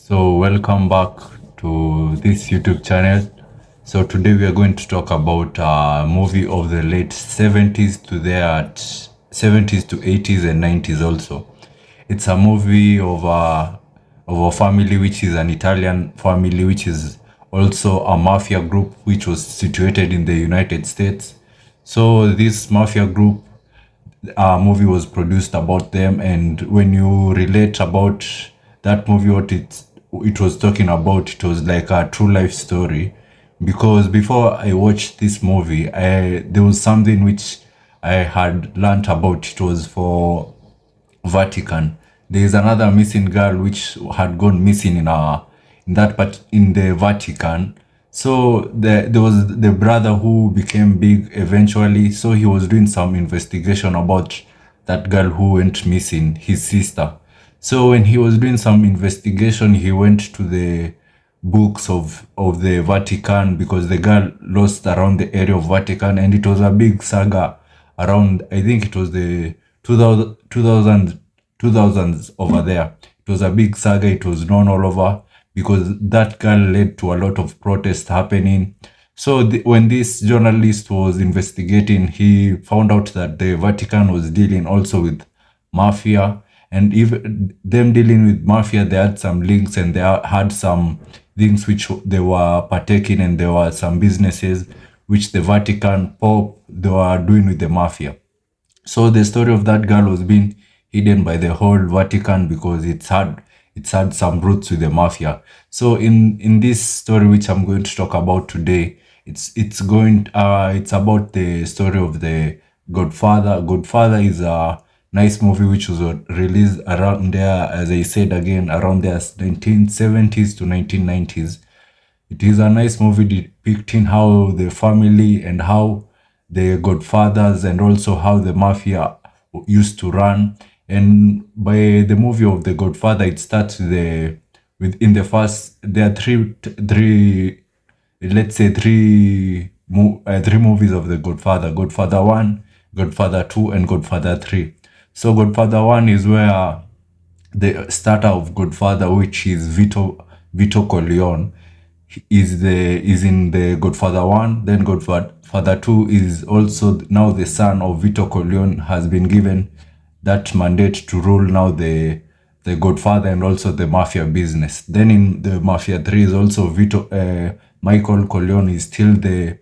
So, welcome back to this YouTube channel. So, today we are going to talk about a movie of the late 70s to the 70s to 80s and 90s also. It's a movie of a family which is an Italian family, which is also a mafia group which was situated in the United States. So, this mafia group movie was produced about them, and when you relate about that movie, what it was talking about, it was like a true life story. Because before I watched this movie, there was something which I had learnt about. It was for Vatican. There is another missing girl which had gone missing in the Vatican. So there was the brother who became big eventually. So he was doing some investigation about that girl who went missing, his sister. So when he was doing some investigation, he went to the books of the Vatican, because the girl lost around the area of Vatican, and it was a big saga around. I think it was the 2000s over there. It was a big saga. It was known all over because that girl led to a lot of protests happening. So when this journalist was investigating, he found out that the Vatican was dealing also with Mafia, and even them dealing with Mafia, they had some links, and they had some things which they were partaking, and there were some businesses which the Vatican Pope they were doing with the Mafia. So the story of that girl was being hidden by the whole Vatican because it's had some roots with the Mafia. So in this story which I'm going to talk about today, it's about the story of the Godfather. Godfather is a nice movie which was released around there, as I said again, around there 1970s to 1990s. It is a nice movie depicting how the family and how the Godfathers and also how the Mafia used to run. And by the movie of the Godfather, it starts with in the first, there are three, let's say three movies of the Godfather: Godfather 1, Godfather 2, and Godfather 3. So Godfather 1 is where the starter of Godfather, which is Vito Corleone, is in the Godfather 1. Then Godfather 2 is also now the son of Vito Corleone, has been given that mandate to rule now the Godfather and also the Mafia business. Then in the Mafia 3 is also Michael Corleone is still the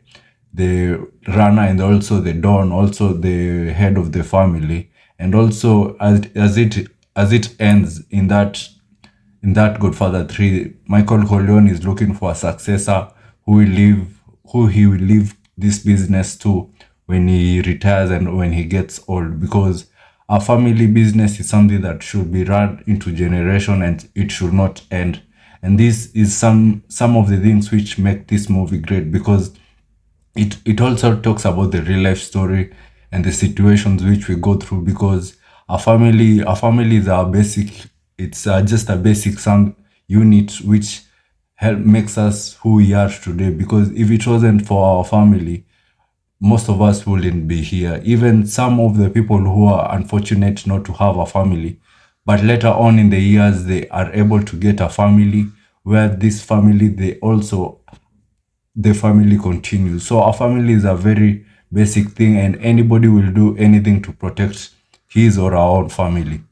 runner and also the don, also the head of the family. And also as it ends in that Godfather 3, Michael Corleone is looking for a successor who he will leave this business to when he retires and when he gets old, because a family business is something that should be run into generation and it should not end. And this is some of the things which make this movie great, because it also talks about the real life story and the situations which we go through, because a family is our basic, it's just a basic some unit which help makes us who we are today. Because if it wasn't for our family, most of us wouldn't be here. Even some of the people who are unfortunate not to have a family, but later on in the years they are able to get a family, where this family they also the family continues. So our family is a very basic thing, and anybody will do anything to protect his or our own family.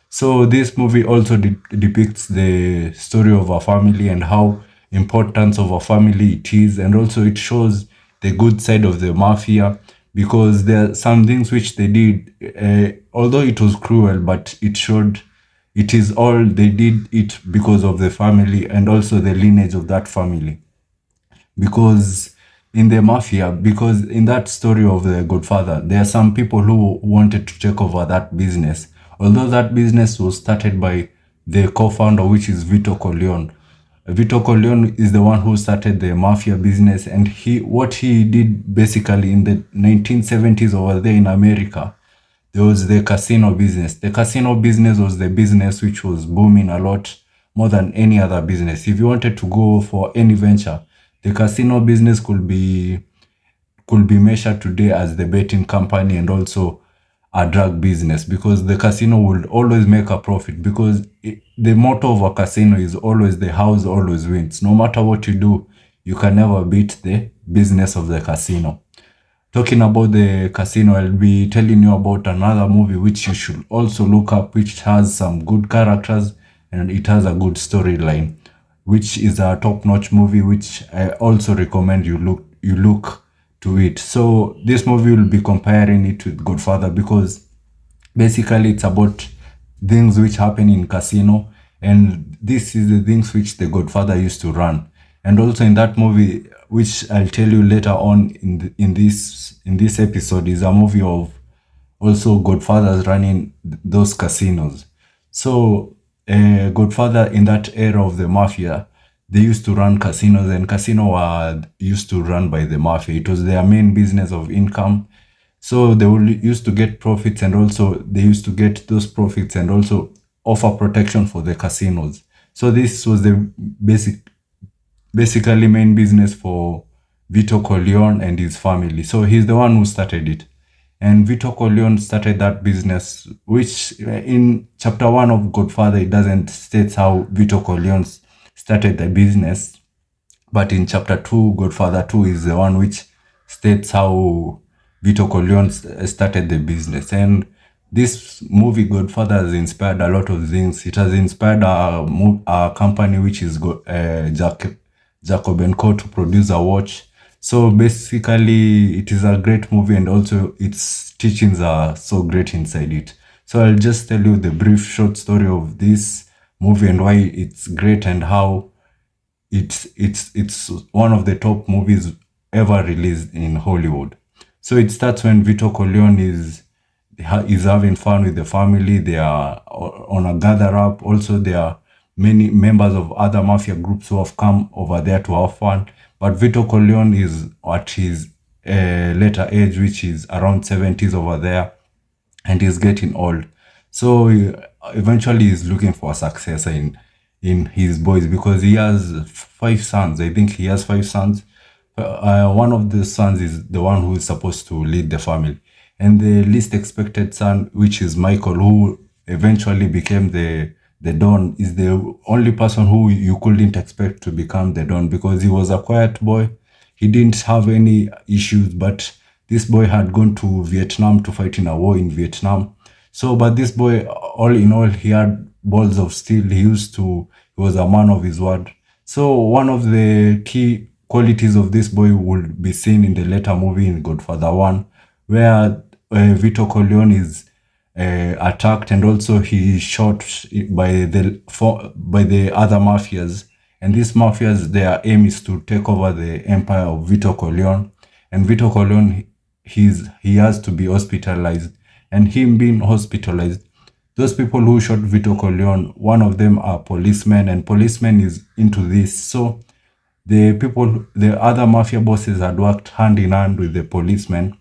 So this movie also depicts the story of a family and how important of a family it is, and also it shows the good side of the Mafia, because there are some things which they did, although it was cruel, but it showed it is all they did it because of the family and also the lineage of that family. Because because in that story of the Godfather, there are some people who wanted to take over that business, although that business was started by the co-founder, which is Vito Corleone. Vito Corleone is the one who started the Mafia business, and what he did basically in the 1970s over there in America, there was the casino business. The casino business was the business which was booming a lot more than any other business. If you wanted to go for any venture, the casino business could be measured today as the betting company, and also a drug business, because the casino will always make a profit, because the motto of a casino is always the house always wins. No matter what you do, you can never beat the business of the casino. Talking about the casino, I'll be telling you about another movie which you should also look up, which has some good characters and it has a good storyline, which is a top-notch movie, which I also recommend you look to it. So this movie will be comparing it with Godfather, because basically it's about things which happen in casino, and this is the things which the Godfather used to run. And also in that movie, which I'll tell you later on in this episode, is a movie of also Godfathers running those casinos. So Godfather, in that era of the Mafia, they used to run casinos, and casino were used to run by the Mafia. It was their main business of income. So they will used to get profits, and also they used to get those profits and also offer protection for the casinos. So this was the basically main business for Vito Corleone and his family. So he's the one who started it. And Vito Corleone started that business, which in chapter 1 of Godfather, it doesn't state how Vito Corleone started the business. But in chapter 2, Godfather 2 is the one which states how Vito Corleone started the business. And this movie, Godfather, has inspired a lot of things. It has inspired a company which is Jacob and Co. to produce a watch. So basically, it is a great movie, and also its teachings are so great inside it. So I'll just tell you the brief short story of this movie and why it's great, and how it's one of the top movies ever released in Hollywood. So it starts when Vito Corleone is having fun with the family. They are on a gather up. Also, there are many members of other mafia groups who have come over there to have fun. But Vito Corleone is at his later age, which is around 70s over there, and he's getting old. So eventually he's looking for a successor in his boys, because he has 5 sons. I think he has 5 sons. One of the sons is the one who is supposed to lead the family, and the least expected son, which is Michael, who eventually became the Don, is the only person who you couldn't expect to become the Don, because he was a quiet boy. He didn't have any issues, but this boy had gone to Vietnam to fight in a war in Vietnam. So, but this boy, all in all, he had balls of steel. He was a man of his word. So, one of the key qualities of this boy will be seen in the later movie in Godfather 1, where Vito Corleone is attacked, and also he is shot by the other mafias. And these mafias, their aim is to take over the empire of Vito Corleone. And Vito Corleone, he has to be hospitalized. And him being hospitalized, those people who shot Vito Corleone, one of them are policemen, and policemen is into this. So the other mafia bosses had worked hand in hand with the policemen,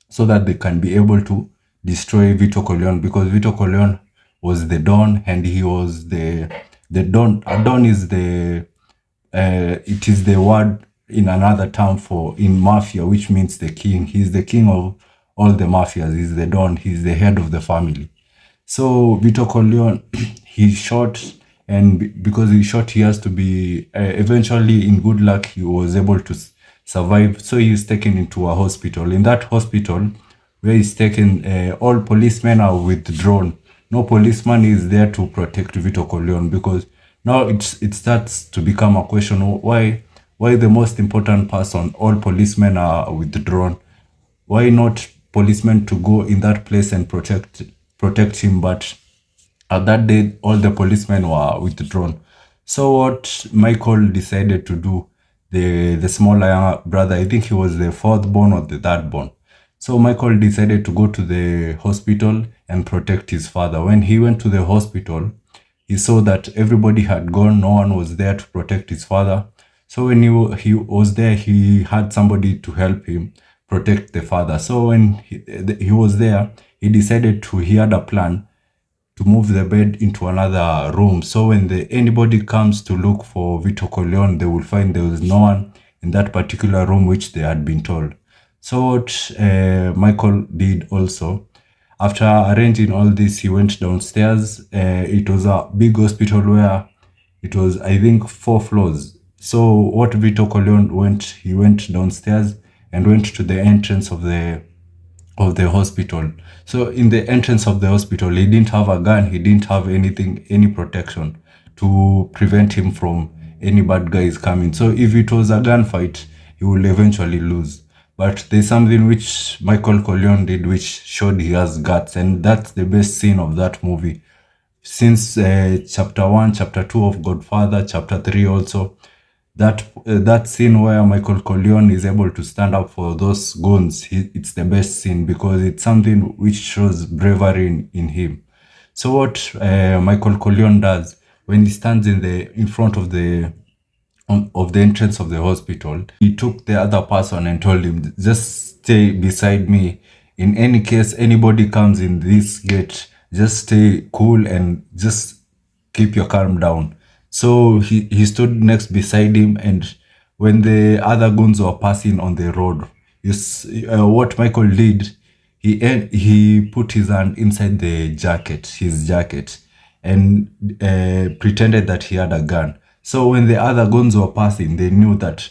so that they can be able to destroy Vito Corleone, because Vito Corleone was the Don, and he was the Don. A Don is it is the word in another term for in Mafia, which means the king. He's the king of all the mafias. He's the Don. He's the head of the family. So Vito Corleone, he shot, and because he shot, he has to be eventually, in good luck, he was able to survive. So he is taken into a hospital. In that hospital, where he's taken, all policemen are withdrawn. No policeman is there to protect Vito Corleone, because now it starts to become a question of why the most important person, all policemen are withdrawn. Why not policemen to go in that place and protect him? But at that day, all the policemen were withdrawn. So what Michael decided to do, the smaller younger brother, I think he was the fourth born or the third born. So Michael decided to go to the hospital and protect his father. When he went to the hospital, he saw that everybody had gone. No one was there to protect his father. So when he was there, he had somebody to help him protect the father. So when he was there, he had a plan to move the bed into another room. So when anybody comes to look for Vito Corleone, they will find there was no one in that particular room which they had been told. So what Michael did also, After arranging all this, he went downstairs. It was a big hospital where it was, I think, 4 floors. So what Vito Corleone went, he went downstairs and went to the entrance of the hospital. So in the entrance of the hospital, he didn't have a gun, he didn't have anything, any protection to prevent him from any bad guys coming. So if it was a gunfight, he will eventually lose. But there's something which Michael Corleone did which showed he has guts, and that's the best scene of that movie. Since chapter 1, chapter 2 of Godfather, chapter 3 also, that scene where Michael Corleone is able to stand up for those goons, it's the best scene because it's something which shows bravery in him. So what Michael Corleone does when he stands in front of the entrance of the hospital, he took the other person and told him, just stay beside me. In any case, anybody comes in this gate, just stay cool and just keep your calm down. So he stood next beside him, and when the other goons were passing on the road, what Michael did, he put his hand inside his jacket, and pretended that he had a gun. So when the other guns were passing, they knew that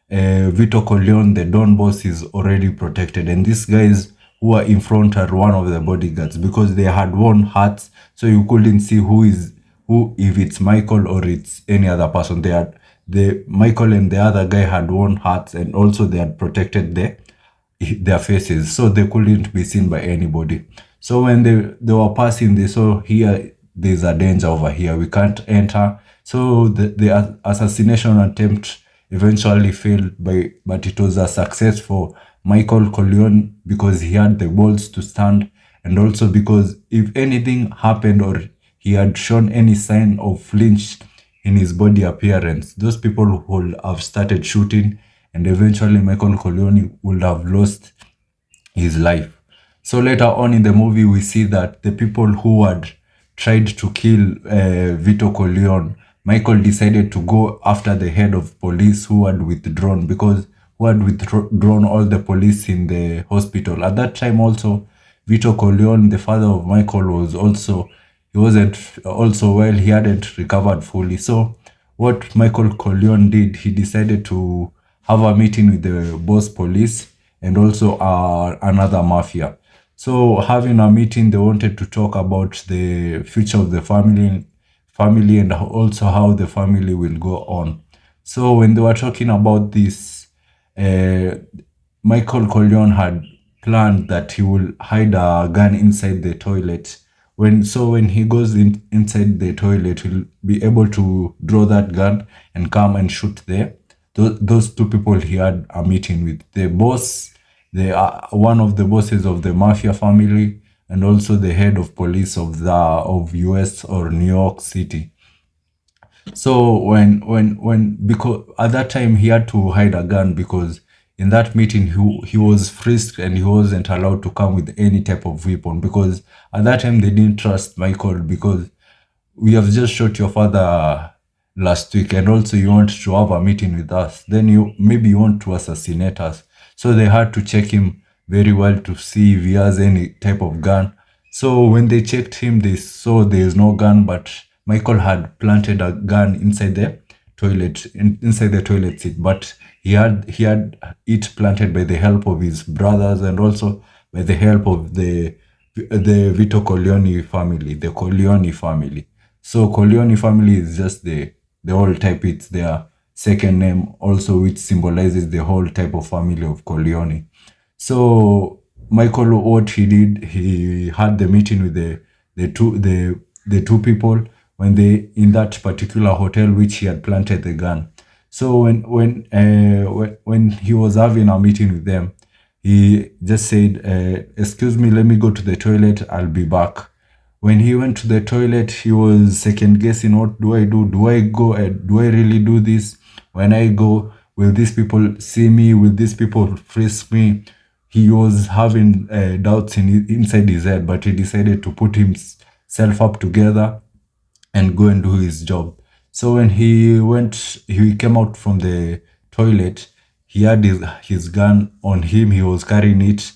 Vito Corleone, the Don boss, is already protected. And these guys who are in front are one of the bodyguards because they had worn hats, so you couldn't see who, if it's Michael or it's any other person. The Michael and the other guy had worn hats, and also they had protected their faces, so they couldn't be seen by anybody. So when they were passing, they saw, here there's a danger over here, we can't enter. So the assassination attempt eventually failed, but it was a success for Michael Corleone because he had the balls to stand, and also because if anything happened or he had shown any sign of flinch in his body appearance, those people would have started shooting, and eventually Michael Corleone would have lost his life. So later on in the movie, we see that the people who had tried to kill Vito Corleone, Michael decided to go after the head of police who had withdrawn, because who had withdrawn all the police in the hospital. At that time also, Vito Corleone, the father of Michael, he wasn't also well, he hadn't recovered fully. So what Michael Corleone did, he decided to have a meeting with the boss police and also another mafia. So having a meeting, they wanted to talk about the future of the family and also how the family will go on. So when they were talking about this, uh, Michael Corleone had planned that he will hide a gun inside the toilet. When he goes inside the toilet, he'll be able to draw that gun and come and shoot there. Those two people he had a meeting with, the boss, one of the bosses of the Mafia family, and also the head of police of US or New York City. So because at that time he had to hide a gun, because in that meeting he was frisked and he wasn't allowed to come with any type of weapon, because at that time they didn't trust Michael, because we have just shot your father last week, and also you want to have a meeting with us, then you want to assassinate us. So they had to check him very well to see if he has any type of gun. So when they checked him, they saw there is no gun, but Michael had planted a gun inside the inside the toilet seat. But he had it planted by the help of his brothers, and also by the help of the Vito Corleone family, the Corleone family. So Corleone family is just the whole type. It's their second name also, which symbolizes the whole type of family of Corleone. So Michael, what he did, he had the meeting with the two people when they in that particular hotel which he had planted the gun. So when he was having a meeting with them, he just said, "Excuse me, let me go to the toilet. I'll be back." When he went to the toilet, he was second guessing, what do I do? Do I go? Do I really do this? When I go, will these people see me? Will these people frisk me? He was having doubts inside his head, but he decided to put himself up together and go and do his job. So when he came out from the toilet, he had his gun on him. He was carrying it.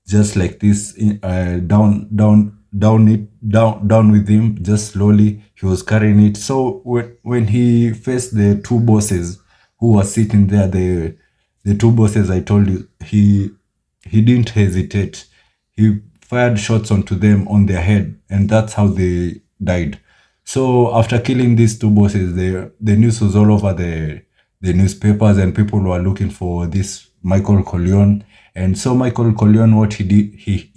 just like this, down with him, just slowly. He was carrying it. So when he faced the two bosses who were sitting there, the two bosses I told you, he didn't hesitate. He fired shots onto them on their head, and that's how they died. So after killing these two bosses, the news was all over the newspapers, and people were looking for this Michael Corleone. And so Michael Corleone, what he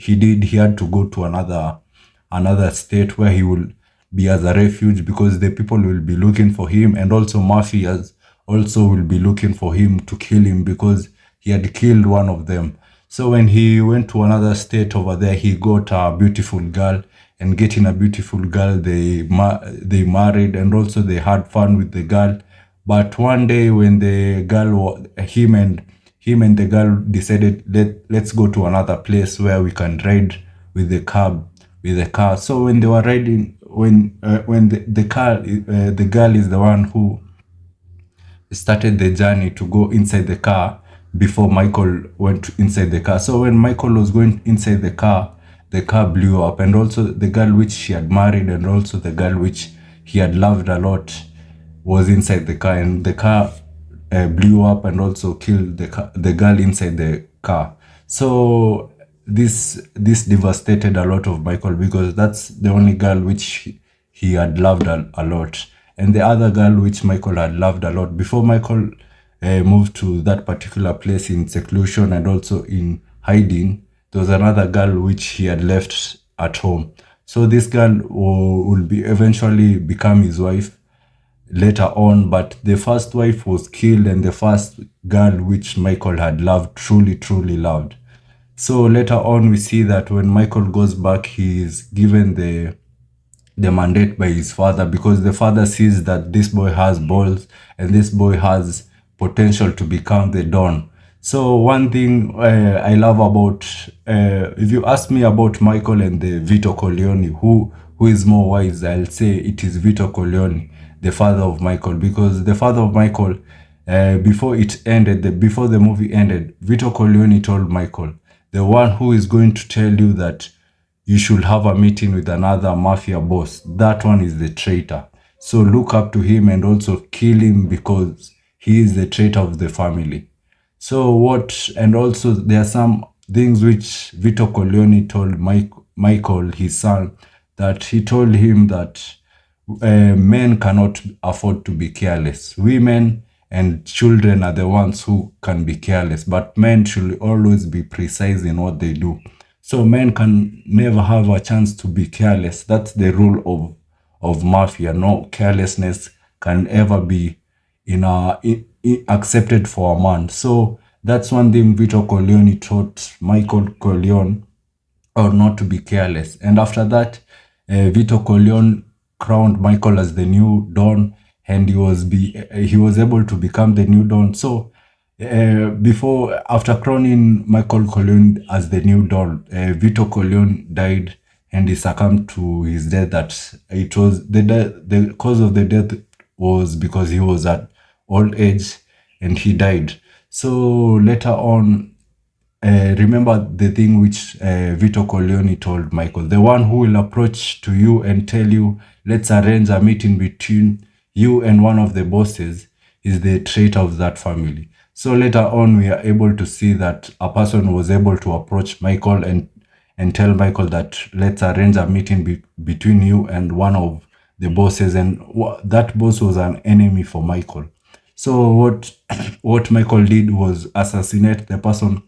had to go to another state where he will be as a refuge, because the people will be looking for him, and also mafias also will be looking for him to kill him because he had killed one of them. So when he went to another state over there, he got a beautiful girl, and getting a beautiful girl, they married, and also they had fun with the girl. But one day when the girl, him and the girl decided, let's go to another place where we can ride with the car. So when they were riding, when the girl is the one who started the journey to go inside the car before Michael went inside the car. So when Michael was going inside the car blew up, and also the girl which she had married, and also the girl which he had loved a lot was inside the car, and the car blew up and also killed the girl inside the car. So this devastated a lot of Michael, because that's the only girl which he had loved a lot, and the other girl which Michael had loved a lot before Michael moved to that particular place in seclusion and also in hiding. There was another girl which he had left at home. So this girl will be eventually become his wife later on, but the first wife was killed, and the first girl which Michael had loved, truly loved. So later on, we see that when Michael goes back, he is given the mandate by his father, because the father sees that this boy has balls and this boy has potential to become the Don. So one thing I love about, if you ask me about Michael and the Vito Corleone, who is more wise, I'll say it is Vito Corleone, the father of Michael, because the father of Michael, before the movie ended, Vito Corleone told Michael, the one who is going to tell you that you should have a meeting with another mafia boss, that one is the traitor. So look up to him and also kill him, because he is the traitor of the family. So and also there are some things which Vito Corleone told Michael, his son, that he told him that men cannot afford to be careless. Women and children are the ones who can be careless, but men should always be precise in what they do. So men can never have a chance to be careless. That's the rule of mafia. No carelessness can ever be accepted for a man. So that's one thing Vito Corleone taught Michael Corleone, or not to be careless. And after that, Vito Corleone crowned Michael as the new Don, and he was able to become the new Don. So after crowning Michael Corleone as the new Don, Vito Corleone died, and he succumbed to his death. That it was the cause of the death was because he was at old age and he died. So later on, remember the thing which Vito Corleone told Michael, the one who will approach to you and tell you, let's arrange a meeting between you and one of the bosses, is the traitor of that family. So later on, we are able to see that a person was able to approach Michael and tell Michael that let's arrange a meeting between you and one of the bosses, and that boss was an enemy for Michael. So what Michael did was assassinate the person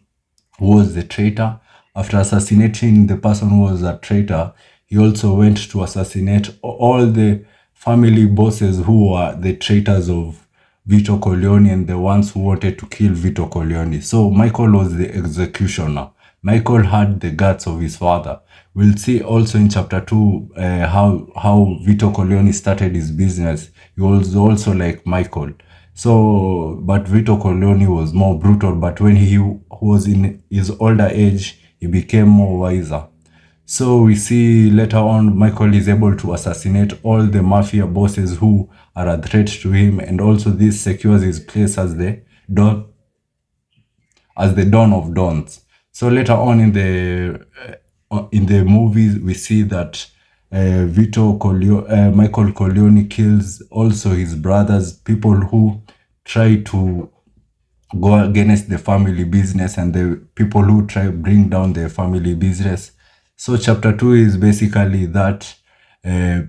who was the traitor. After assassinating the person who was a traitor, he also went to assassinate all the family bosses who were the traitors of Vito Corleone and the ones who wanted to kill Vito Corleone. So Michael was the executioner. Michael had the guts of his father. We'll see also in chapter 2 how Vito Corleone started his business. He was also like Michael. So, but Vito Corleone was more brutal, but when he was in his older age, he became more wiser. So we see later on, Michael is able to assassinate all the mafia bosses who are a threat to him, and also this secures his place as the Don of Dons. So later on in the movies, we see that Michael Corleone kills also his brothers, people who try to go against the family business and the people who try bring down the family business. So chapter 2 is basically that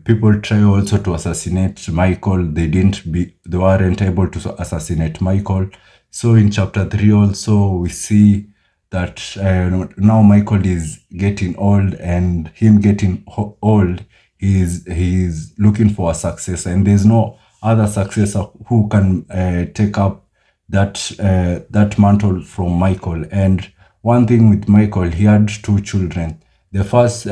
people try also to assassinate Michael. They weren't able to assassinate Michael. So in chapter 3 also we see that now Michael is getting old, and him getting old, he's looking for a successor, and there's no other successor who can take up that mantle from Michael. And one thing with Michael, he had two children. The first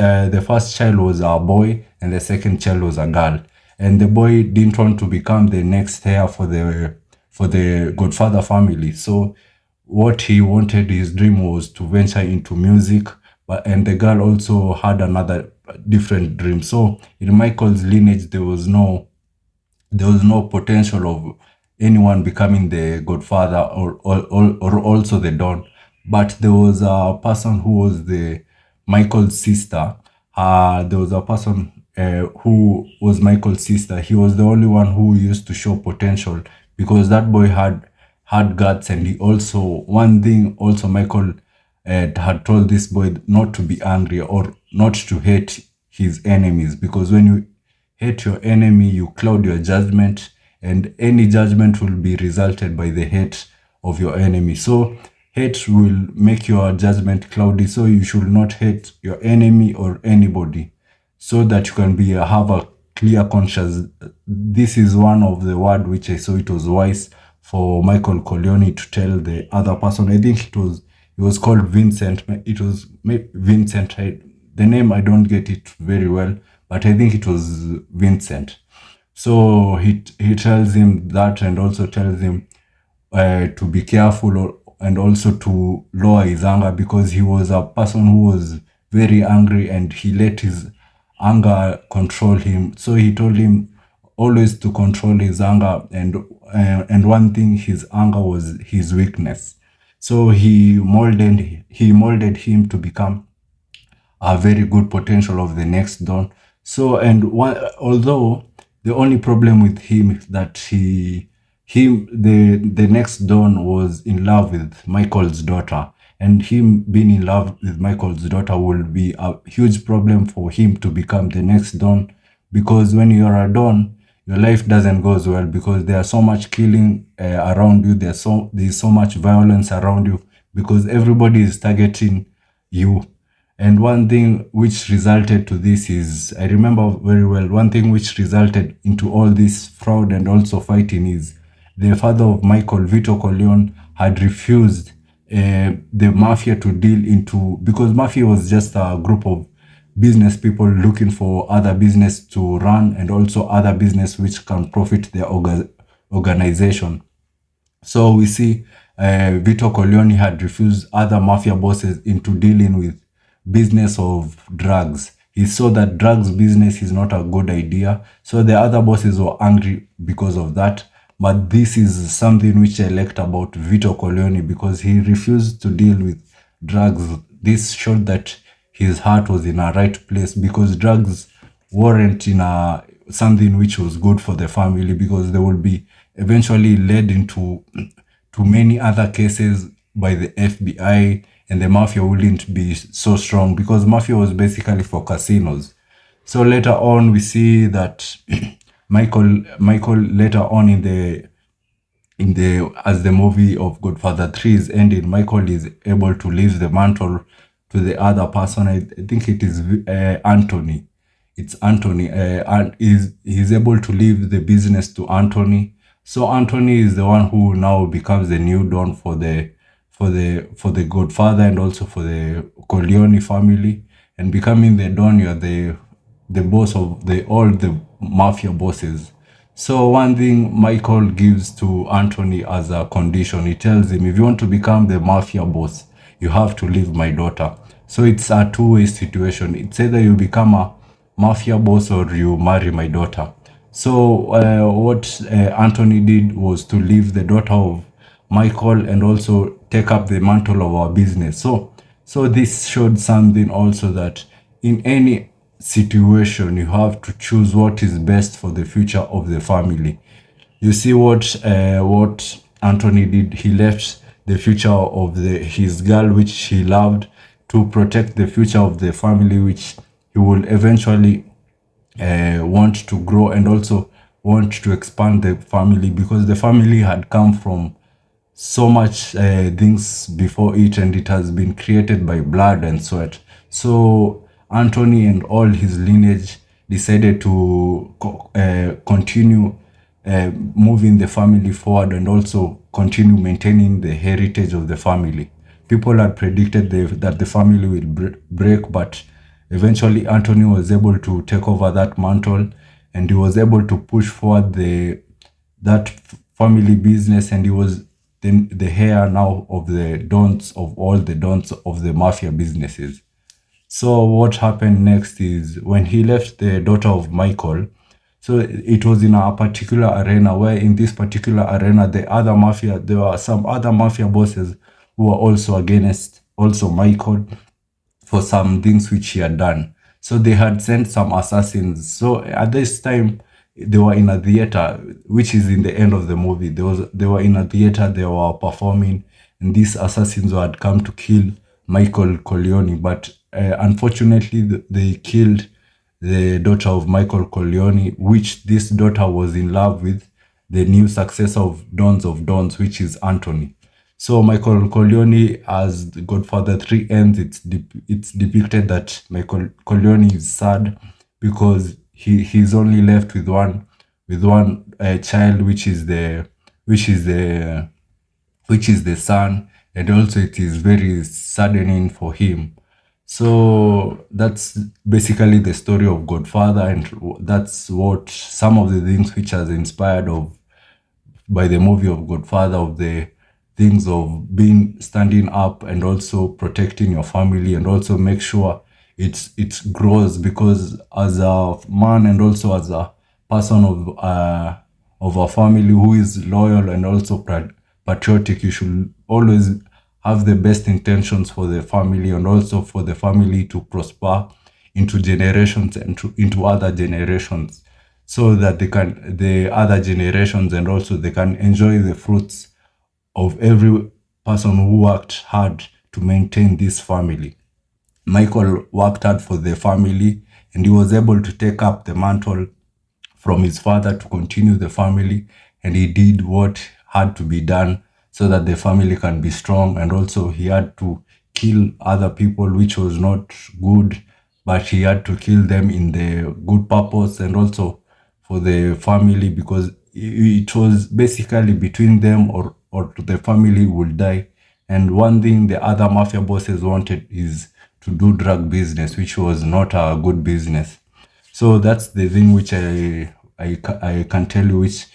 child was a boy, and the second child was a girl. And the boy didn't want to become the next heir for the Godfather family. So what he wanted, his dream was to venture into music, and the girl also had another different dream. So in Michael's lineage, there was no potential of anyone becoming the Godfather, or also the Don. But there was a person who was the Michael's sister. There was a person who was Michael's sister. He was the only one who used to show potential, because that boy had guts. And he also, one thing also, Michael had told this boy not to be angry or not to hate his enemies, because when you hate your enemy, you cloud your judgment, and any judgment will be resulted by the hate of your enemy. So hate will make your judgment cloudy. So you should not hate your enemy or anybody, so that you can have a clear conscience. This is one of the word which I saw it was wise for Michael Corleone to tell the other person. I think it was called Vincent. It was Vincent. The name, I don't get it very well, but I think it was Vincent. So he tells him that, and also tells him to be careful, and also to lower his anger, because he was a person who was very angry, and he let his anger control him. So he told him always to control his anger, and one thing, his anger was his weakness. So he molded him to become a very good potential of the next Don. So, and one, although the only problem with him is that the next Don was in love with Michael's daughter, and him being in love with Michael's daughter will be a huge problem for him to become the next Don, because when you are a Don, your life doesn't go well, because there's so much killing around you. There's so much violence around you, because everybody is targeting you. And one thing which resulted to this is, I remember very well, one thing which resulted into all this fraud and also fighting is the father of Michael, Vito Corleone, had refused the Mafia to deal into, because Mafia was just a group of business people looking for other business to run, and also other business which can profit their organization. So we see Vito Corleone had refused other mafia bosses into dealing with business of drugs. He saw that drugs business is not a good idea. So the other bosses were angry because of that. But this is something which I liked about Vito Corleone, because he refused to deal with drugs. This showed that his heart was in a right place, because drugs weren't in a something which was good for the family, because they will be eventually led into to many other cases by the FBI, and the Mafia wouldn't be so strong, because Mafia was basically for casinos. So later on we see that Michael later on in the as the movie of Godfather 3 is ending, Michael is able to leave the mantle to the other person. I think it is Anthony. It's Anthony, and he's able to leave the business to Anthony. So Anthony is the one who now becomes the new Don for the Godfather, and also for the Corleone family. And becoming the Don, you're the boss of all the mafia bosses. So one thing Michael gives to Anthony as a condition, he tells him, if you want to become the mafia boss, you have to leave my daughter. So it's a two-way situation. It's either you become a mafia boss or you marry my daughter. So what Anthony did was to leave the daughter of Michael, and also take up the mantle of our business. So So this showed something also, that in any situation you have to choose what is best for the future of the family. You see what Anthony did. He left the future of his girl, which he loved, to protect the future of the family, which he will eventually want to grow, and also want to expand the family, because the family had come from so much things before it, and it has been created by blood and sweat. So Anthony and all his lineage decided to continue moving the family forward, and also continue maintaining the heritage of the family. People had predicted that the family will break, but eventually Anthony was able to take over that mantle, and he was able to push forward that family business, and he was the heir now of the dons, of all the dons of the mafia businesses. So what happened next is, when he left the daughter of Michael, so it was in a particular arena, where in this particular arena, there were some other mafia bosses who were also against also Michael, for some things which he had done. So they had sent some assassins. So at this time, they were in a theater, which is in the end of the movie. They were in a theater, they were performing, and these assassins had come to kill Michael Corleone. But unfortunately, they killed the daughter of Michael Corleone, which this daughter was in love with the new successor of Dons, which is Anthony. So Michael Corleone, as the Godfather 3 ends, it's depicted that Michael Corleone is sad, because he's only left with one child, which is the son, and also it is very saddening for him. So that's basically the story of Godfather, and that's what some of the things which has inspired of by the movie of Godfather, of the things of being standing up, and also protecting your family, and also make sure it grows, because as a man, and also as a person of a family who is loyal and also patriotic, you should always have the best intentions for the family, and also for the family to prosper into generations, and into other generations, so that the other generations, and also they can enjoy the fruits of every person who worked hard to maintain this family. Michael worked hard for the family, and he was able to take up the mantle from his father to continue the family, and he did what had to be done so that the family can be strong. And also he had to kill other people, which was not good, but he had to kill them in the good purpose, and also for the family, because it was basically between them, or the family would die. And one thing the other mafia bosses wanted is to do drug business, which was not a good business. So that's the thing which I can tell you, which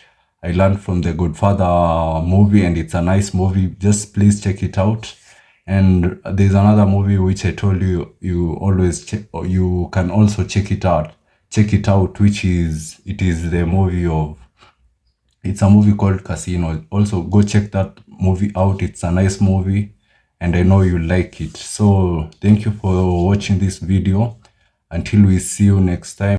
I learned from the Godfather movie, and it's a nice movie. Just please check it out. And there's another movie which I told you you always check, or you can also check it out. Check it out, which is it is the movie of it's a movie called Casino. Also go check that movie out. It's a nice movie, and I know you like it. So thank you for watching this video. Until we see you next time.